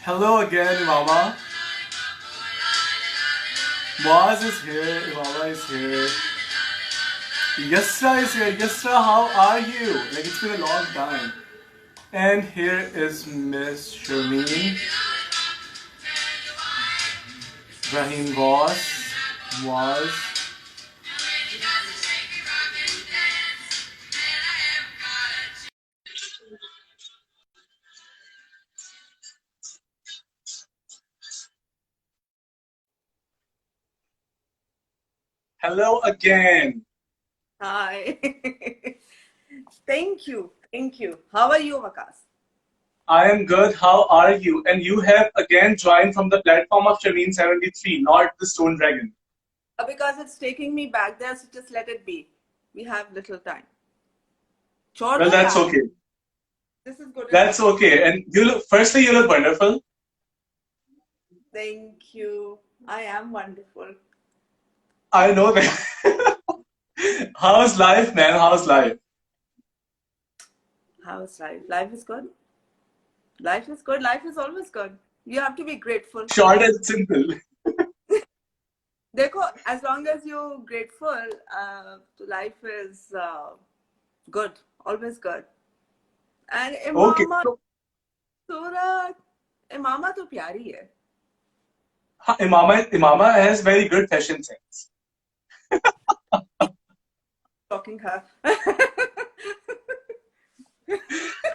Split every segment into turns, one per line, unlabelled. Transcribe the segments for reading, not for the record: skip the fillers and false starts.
Hello again, Mama. Moaz is here. Imama is here. Yasra is here. Yasra, how are you? Like, it's been a long time. And here is Miss Sharmeen, Rahim Boss, Moaz. Hello again.
Hi. Thank you. Thank you. How are you, Vakas?
I am good. How are you? And you have again joined from the platform of Sharmeen 73, not the Stone Dragon.
Because it's taking me back there, so just let it be. We have little time. छोड़
Well,
दो
that's
यार.
okay.
This is good
That's
enough.
okay. And firstly, you look wonderful.
Thank you. I am wonderful.
I know that. How's life, man? How's life?
How's life? Life is good. Life is good. Life is always good. You have to be grateful.
Short and simple.
देखो, as long as you're grateful, life is good. Always good. And
Okay.
Imama,
So,
Surah, Imama तो प्यारी है.
Imama has very good fashion sense.
Talking her.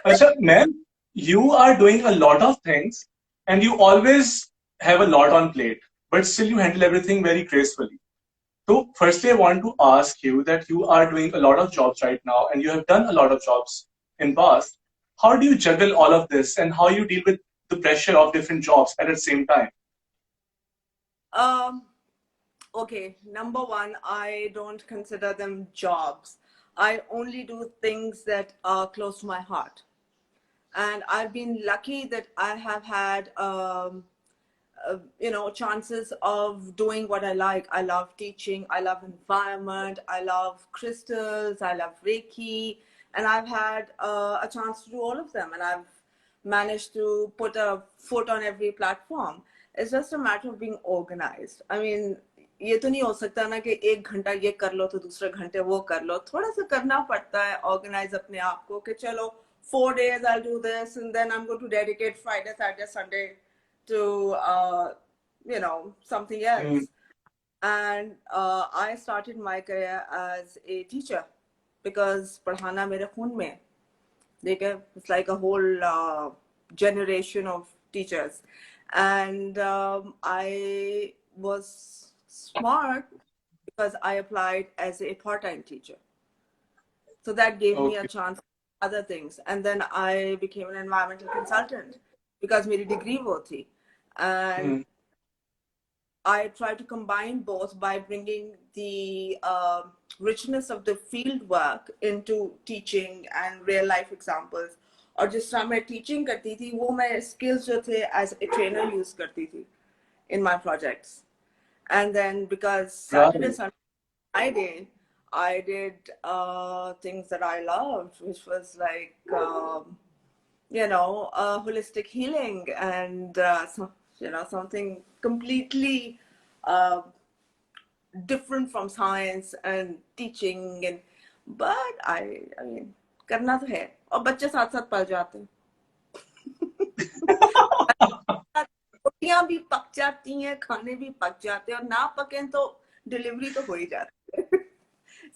Acha, man, you are doing a lot of things and you always have a lot on plate, but still you handle everything very gracefully. So, firstly, I want to ask you that you are doing a lot of jobs right now and you have done a lot of jobs in past. How do you juggle all of this and how you deal with the pressure of different jobs at the same time?
Um, okay, number one, I don't consider them jobs. I only do things that are close to my heart. And I've been lucky that I have had, chances of doing what I like. I love teaching, I love environment, I love crystals, I love Reiki, and I've had a chance to do all of them. And I've managed to put a foot on every platform. It's just a matter of being organized. I mean, ये तो नहीं हो सकता ना कि एक घंटा ये कर लो तो दूसरे घंटे वो कर लो. थोड़ा सा करना पड़ता है ऑर्गेनाइज अपने आप को कि चलो 4 days I'll do this and then I'm going to dedicate Friday, Saturday, Sunday to something
Mm,
else. And I started my career as a teacher because पढ़ाना मेरे खून में. It's like a whole generation of teachers. And I was smart because I applied as a part-time teacher. So that gave me a
okay.
chance for other things. And then I became an environmental consultant because my degree was thi. And
Mm,
I try to combine both by bringing the richness of the field work into teaching and real life examples. और जिस तरह मैं teaching करती थी वो मैं skills जो थे as a trainer use करती थी in my projects. And then because Saturday,
right.
Sunday, Friday, I did things that I loved, which was like holistic healing and something completely uh, different from science and teaching. And but I mean करना तो है और बच्चे साथ साथ पल जाते हैं. रोटियां भी पक जाती हैं, खाने भी पक जाते हैं और ना पकें तो डिलीवरी तो हो ही जाती है.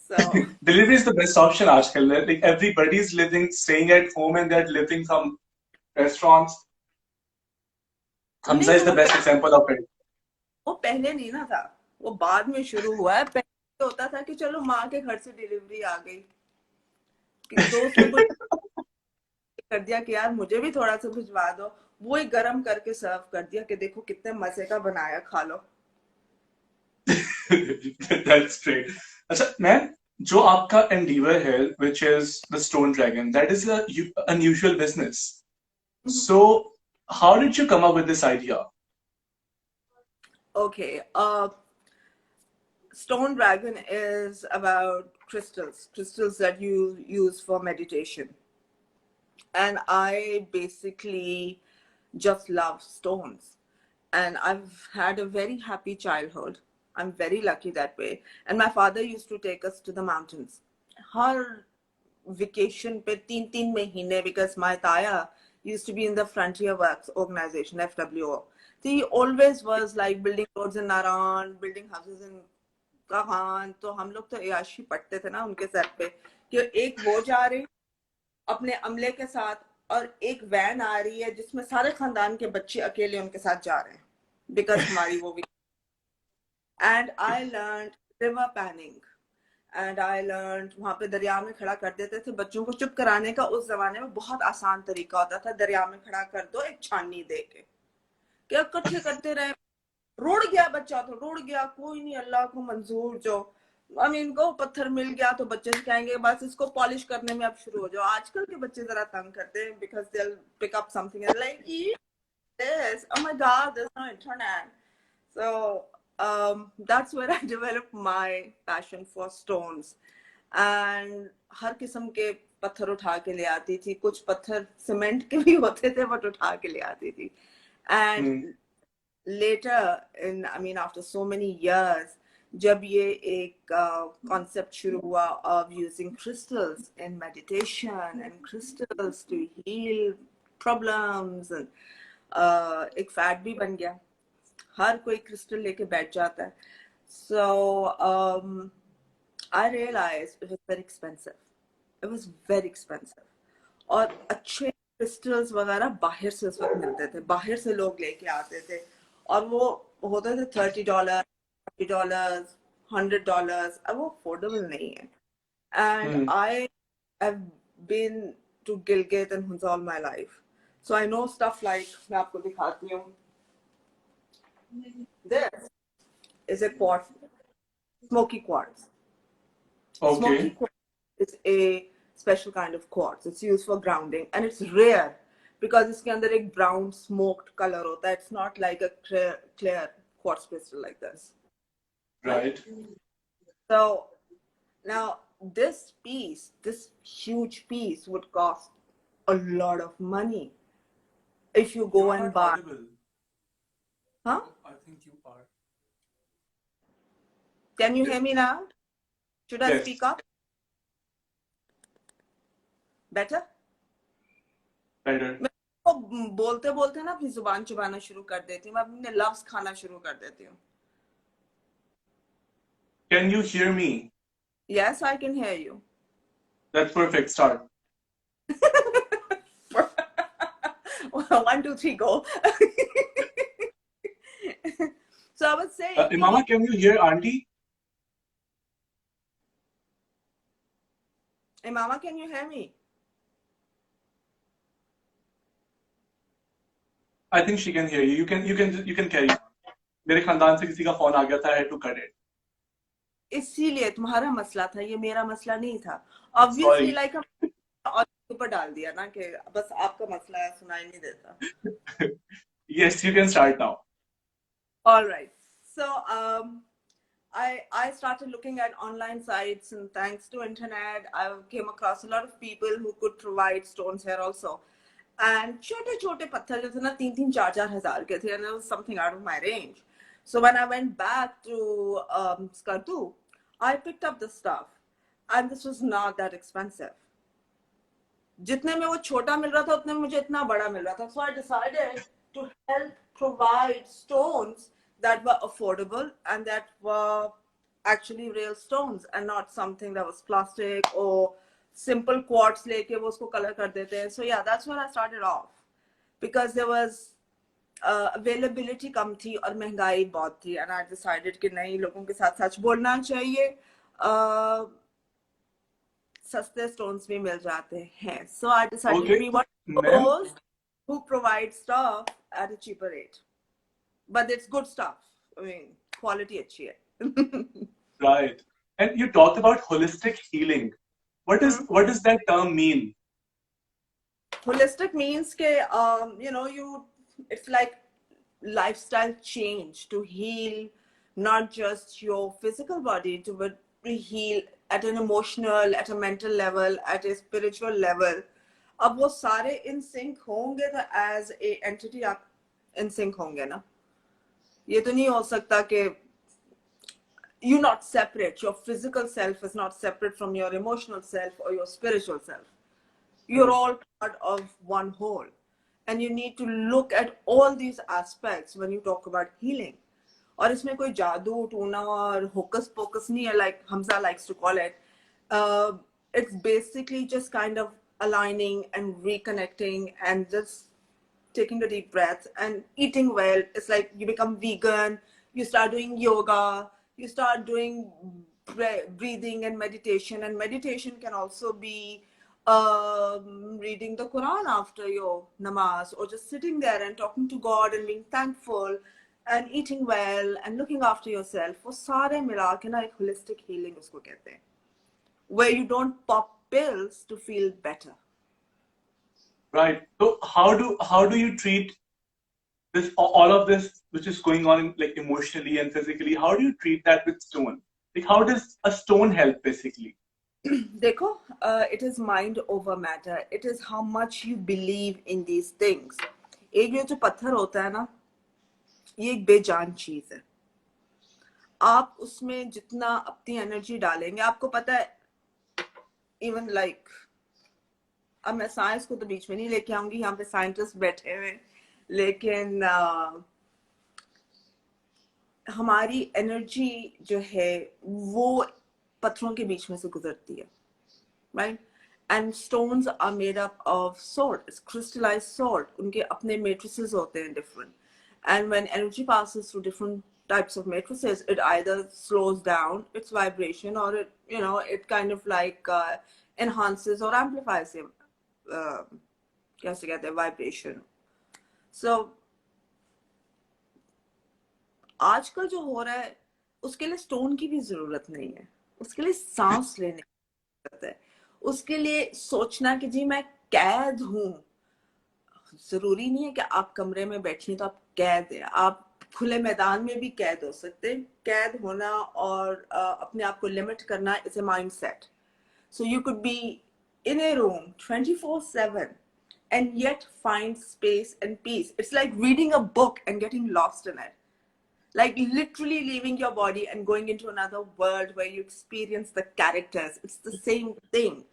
So
Delivery is the best option, Ajkal. Like everybody's living, staying at home, and they're living from restaurants. Hamza
नहीं
is the best example of it.
वो पहले नहीं ना था, वो बाद में शुरू हुआ है. पहले होता था कि चलो माँ के घर से डिलीवरी आ गई, कि दोस्त ने कुछ कर दिया कि यार मुझे भी थोड़ा सा भिजवा दो, वो ही गर्म करके सर्व कर दिया कि देखो कितने मजे का बनाया, खा लो.
That's great. अच्छा, man, जो आपका endeavor है, which is the Stone Dragon, that is a unusual business. So, how did you come up with this idea?
Okay, Stone Dragon is about crystals that you use for meditation. And I basically just love stones. And I've had a very happy childhood. I'm very lucky that way. And my father used to take us to the mountains. Her vacation pe 3 mahine, because my taya used to be in the Frontier Works organization, FWO. So he always was like building roads in Naran, building houses in Kahan. तो हम लोग तो याशी पढ़ते थे ना उनके sir पे कि एक वो जा रहे अपने अमले के साथ और एक वैन आ रही है जिसमें सारे खानदान के बच्चे अकेले उनके साथ जा रहे हैं बिकॉज हमारी वो भी and I learn river panning and I learn वहां पे दरिया में खड़ा कर देते थे बच्चों को चुप कराने का उस जमाने में बहुत आसान तरीका होता था दरिया में खड़ा कर दो एक छाननी दे के क्या इकट्ठे करते रहे रुड़ गया बच्चा तो रुड़ गया कोई नहीं अल्लाह को मंजूर जो इनको पत्थर मिल गया तो बच्चे से कहेंगे बस इसको पॉलिश करने में अब शुरू हो जाओ आजकल के बच्चे जरा तंग करते हैं because they will pick up something like this oh my god there's no internet so that's where I developed my passion for stones and हर किस्म के पत्थर उठा के ले आती थी कुछ पत्थर सीमेंट के भी होते थे बट उठा के ले आती थी and later after so many years जब ये एक concept शुरू हुआ of using crystals in meditation and crystals to heal problems and एक फैट भी बन गया हर कोई क्रिस्टल लेके बैठ जाता है so I realized it was very expensive और अच्छे क्रिस्टल्स वगैरह बाहर से उस वक्त मिलते थे बाहर से लोग लेके आते थे और वो होते थे $30 $40 $100 अब वो अफोर्डेबल नहीं है and I have been to Gilgit and Hunza all my life so I know stuff like मैं आपको दिखाती हूँ this is a quartz smoky quartz smoky quartz is a special kind of quartz it's used for grounding and it's rare because इसके अंदर एक brown smoked color होता है it's not like a clear quartz crystal like this
right
so now this huge piece would cost a lot of money if you go and buy
audible.
Huh?
I think you are.
Can you hear me now? Should I
Yes.
speak up? Better?
Better.
मैं बोलते बोलते ना अपनी जुबान चुबाना शुरू कर देती हूँ मैं अपने लफ्ज खाना शुरू कर देती हूँ
Can you hear me?
Yes, I can hear you.
That's perfect. Start.
1 2 3 go. So I would say
Imama, can you hear auntie?
Imama, can you hear me?
I think she can hear you. You can carry on. मेरे खानदान से किसी का phone आ गया था I had to cut it.
इसीलिए तुम्हारा मसला था ये मेरा मसला नहीं था obviously like और ऊपर डाल दिया ना कि बस आपका मसला है सुनाई नहीं देता
Yes, you can start now.
all right so I started looking at online sites and thanks to internet I came across a lot of people who could provide stones here also and छोटे पत्थर जो थे ना 3-4 हजार के थे and it was something out of my range so when I went back to Skardu I picked up the stuff and this was not that expensive जितने में वो छोटा मिल रहा था उतने में मुझे इतना बड़ा मिल रहा था so I decided to help provide stones that were affordable and that were actually real stones and not something that was plastic or simple quartz लेके वो उसको color कर देते हैं so yeah that's where I started off because there was availability कम थी और महंगाई बहुत थी and I decided कि नहीं लोगों के साथ सच बोलना चाहिए सस्ते stones भी मिल जाते हैं so I decided to be one of those who provide stuff at a cheaper rate but it's good stuff quality अच्छी है
Right. And you talked about holistic healing. What does that term mean?
Holistic means that it's like lifestyle change to heal not just your physical body but to heal at an emotional, at a mental level, at a spiritual level. अब वो सारे in sync होंगे तो as a entity आप in sync होंगे ना. ये तो नहीं हो सकता कि you're not separate. Your physical self is not separate from your emotional self or your spiritual self. You're
Right.
all part of one whole. And you need to look at all these aspects when you talk about healing. और इसमें कोई जादू tuna और hocus focus नहीं है, like Hamza likes to call it. It's basically just kind of aligning and reconnecting and just taking a deep breath and eating well. It's like you become vegan, you start doing yoga, you start doing breathing and meditation. And meditation can also be reading the Quran after your namaz, or just sitting there and talking to God and being thankful and eating well and looking after yourself. वो सारे मिला के ना एक holistic healing उसको कहते हैं, where you don't pop pills to feel better.
Right. So how do you treat this, all of this which is going on like emotionally and physically? How do you treat that with stone? Like how does a stone help basically?
देखो, it is mind over matter. It is how much you believe in these things. एक ये जो पत्थर होता है ना, ये एक बेजान चीज है. आप उसमें जितना अपनी एनर्जी डालेंगे, आपको पता है, इवन लाइक अब मैं साइंस को तो बीच में नहीं लेके आऊंगी, यहाँ पे साइंटिस्ट बैठे हुए, लेकिन हमारी एनर्जी जो है वो पत्थरों के बीच में से गुजरती है, right? And stones are made up of salt. It's crystallized salt. उनके अपने matrices होते हैं different. And when energy passes through different types of matrices, it either slows down its vibration, or it, it kind of like enhances or amplifies the कैसे कहते हैं vibration. So आजकल जो हो रहा है उसके लिए स्टोन की भी जरूरत नहीं है. उसके लिए सांस लेने की जरूरत है. उसके लिए सोचना कि जी मैं कैद हूं. जरूरी नहीं है कि आप कमरे में बैठिए तो आप कैद हैं. आप खुले मैदान में भी कैद हो सकते हैं. कैद होना और अपने आप को लिमिट करना is a mind set. So you could be in a room 24/7 and yet find space and peace. It's like reading a book and getting lost in it. Like literally leaving your body and going into another world where you experience the characters. It's the same thing.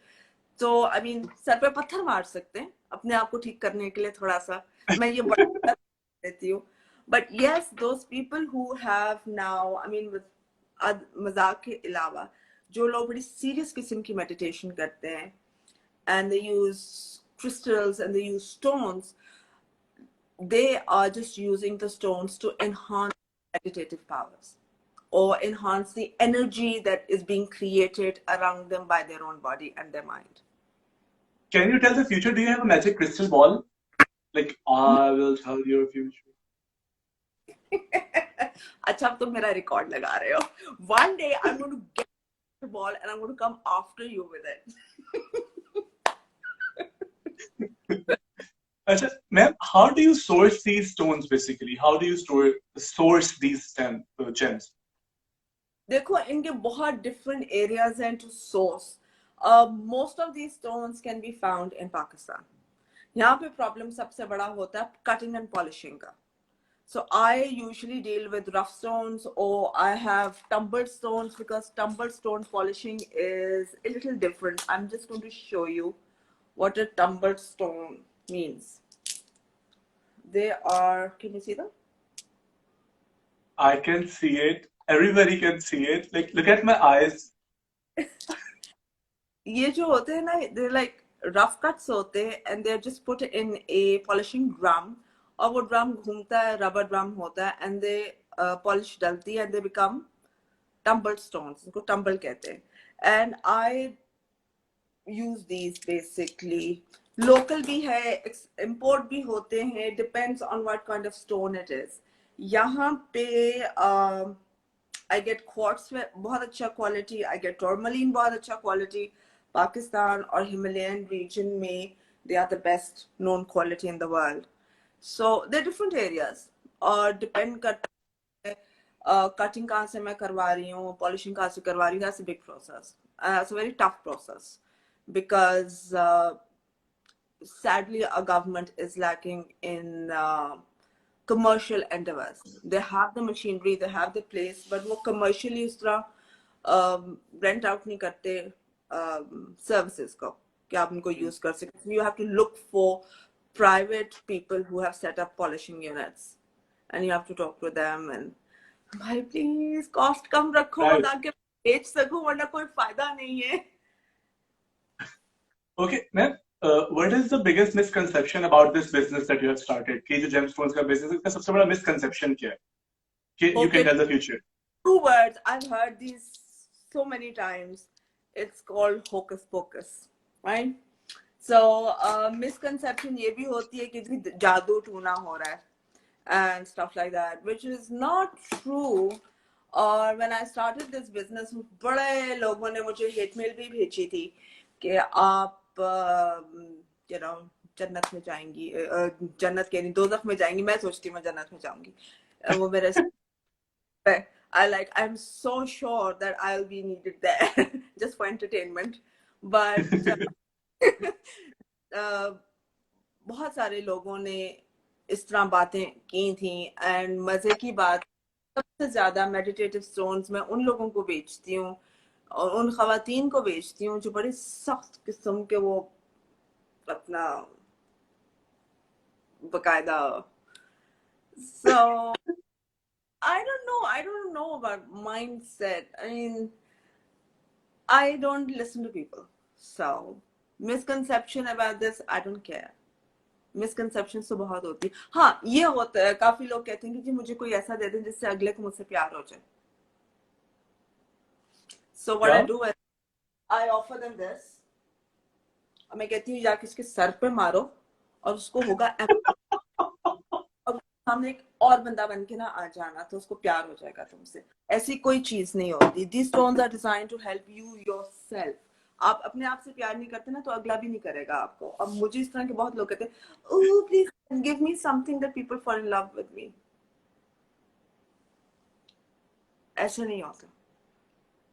तो I mean sir पे पत्थर मार सकते हैं अपने आप को ठीक करने के लिए थोड़ा सा. मैं ये बड़ा देती हूँ. But yes, those people who have now, I mean मजाक के अलावा जो लोग बड़ी सीरियस किस्म की मेडिटेशन करते हैं and they use crystals and they use stones, they are just using the stones to enhance meditative powers or enhance the energy that is being created around them by their own body and their mind.
Can you tell the future? Do you have a magic crystal ball? Like I will tell your future.
अच्छा, अब तुम मेरा record लगा रहे हो. One day I'm going to get the ball and I'm going to come after you with it.
Achha, ma'am, how do you source these stones basically? How do you source these gems?
देखो, इनके बहुत different areas हैं to source. Most of these stones can be found in Pakistan. यहाँ पे problem सबसे बड़ा होता है cutting and polishing का. So I usually deal with rough stones, or I have tumbled stones, because tumbled stone polishing is a little different. I'm just going to show you what a tumbled stone means. They are, can you see them?
I can see it. Everybody can see it. Like, look at my eyes.
ये जो होते हैं ना, they're like rough cuts होते हैं, and they're just put in a polishing drum. और वो drum घूमता है, रबर ड्रम होता है, and they polish डलती है, and they become tumbled stones. इनको tumble कहते हैं. And I use these basically. Local भी है, import भी होते हैं, depends on what kind of stone it is. यहाँ पे I get quartz में बहुत अच्छा quality, I get tourmaline बहुत अच्छा quality. Pakistan or Himalayan region में they are the best known quality in the world. So they're different areas, और depend करता है cutting कहाँ से मैं करवा रही हूँ, polishing कहाँ से करवा रही हूँ. That's a big process. It's a very tough process, because sadly our government is lacking in commercial endeavors. They have the machinery, they have the place, but वो commercially उस तरह rent out नहीं करते services को कि आप उनको use कर सकें. You have to look for private people who have set up polishing units, and you have to talk to them and भाई please cost कम रखो
Right.
ताकि बेच सकूं, वरना कोई फायदा नहीं है.
Okay, ma'am. What is the biggest misconception about this business that you have started? कि जो gemstones का business है, इसका सबसे बड़ा misconception क्या है? कि you can
Okay,
tell the future.
2 words. I've heard these so many times. It's called hocus pocus, right? So misconception ये भी होती है कि जी जादू टूना हो रहा है and stuff like that, which is not true. और when I started this business, बड़े लोगों ने मुझे hate mail भी भेजी थी कि आप you know जन्नत में जाएंगी, जन्नत के नहीं दोज़ख में जाएंगी. मैं सोचती हूँ मैं जन्नत में जाऊंगी. वो मेरे I'm so sure that I'll be needed there just for entertainment. But बहुत सारे लोगों ने इस तरह बातें की थी. एंड मजे की बात, सबसे ज्यादा मेडिटेटिव स्टोन्स मैं उन लोगों को बेचती हूँ और उन खवातीन को बेचती हूँ जो बड़ी सख्त किस्म के वो अपना बकायदा. So I don't know about mindset. I mean, I don't listen to people. So, misconception about this, I don't care. Misconception तो बहुत होती है. हाँ, ये होता है, काफी लोग कहते हैं कि जी मुझे कोई ऐसा दे दें जिससे अगले को मुझसे प्यार हो जाए. So what I
क्या?
do is I offer them this. और मैं कहती हूँ जाके इसके सर पे मारो और उसको होगा और सामने एक और बंदा बन के ना आ जाना तो उसको प्यार हो जाएगा तुमसे. ऐसी कोई चीज नहीं होती. These stones are designed to help you yourself. आप अपने आप से प्यार नहीं करते ना तो अगला भी नहीं करेगा आपको. अब मुझे इस तरह के बहुत लोग कहते हैं, oh please give me something that people fall in love with me. ऐसा नहीं होता.